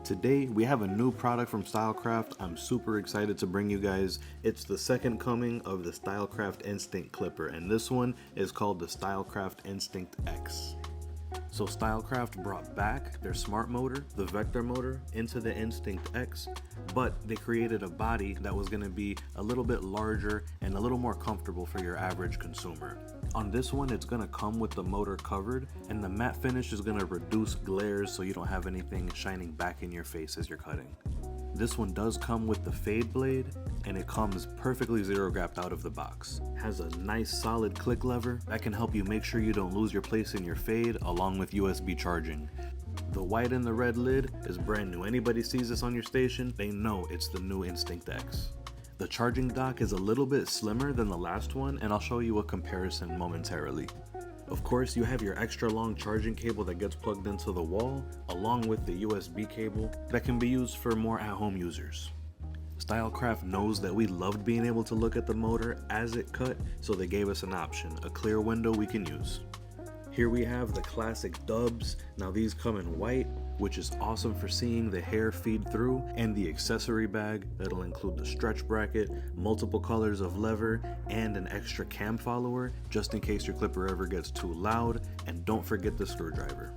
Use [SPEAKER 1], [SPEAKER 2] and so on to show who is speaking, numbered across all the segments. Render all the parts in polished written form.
[SPEAKER 1] Today we have a new product from Stylecraft. I'm super excited to bring you guys. It's the second coming of the Stylecraft Instinct Clipper, and this one is called the Stylecraft Instinct X. So Stylecraft brought back their smart motor, the vector motor, into the Instinct X, but they created a body that was going to be a little bit larger and a little more comfortable for your average consumer. On this one, it's going to come with the motor covered, and the matte finish is going to reduce glares so you don't have anything shining back in your face as you're cutting. This one does come with the fade blade, and it comes perfectly zero gapped out of the box. Has a nice solid click lever that can help you make sure you don't lose your place in your fade, along with USB charging. The white and the red lid is brand new. Anybody sees this on your station, they know it's the new Instinct X. The charging dock is a little bit slimmer than the last one, and I'll show you a comparison momentarily. Of course, you have your extra long charging cable that gets plugged into the wall, along with the USB cable that can be used for more at-home users. Stylecraft knows that we loved being able to look at the motor as it cut, so they gave us an option, a clear window we can use. Here we have the classic dubs. Now these come in white, which is awesome for seeing the hair feed through, and the accessory bag that'll include the stretch bracket, multiple colors of lever, and an extra cam follower just in case your clipper ever gets too loud, and don't forget the screwdriver.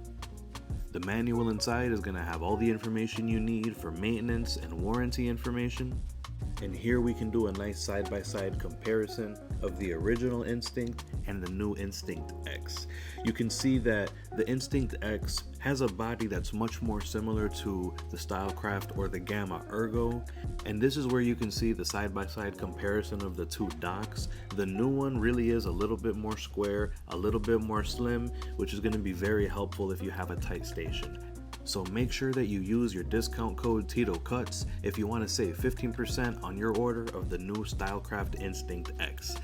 [SPEAKER 1] The manual inside is going to have all the information you need for maintenance and warranty information. And here we can do a nice side-by-side comparison of the original Instinct and the new Instinct X. You can see that the Instinct X has a body that's much more similar to the Stylecraft or the Gamma Ergo, and this is where you can see the side-by-side comparison of the two docks. The new one really is a little bit more square, a little bit more slim, which is going to be very helpful if you have a tight station. So make sure that you use your discount code TitoCuts if you want to save 15% on your order of the new Stylecraft Instinct X.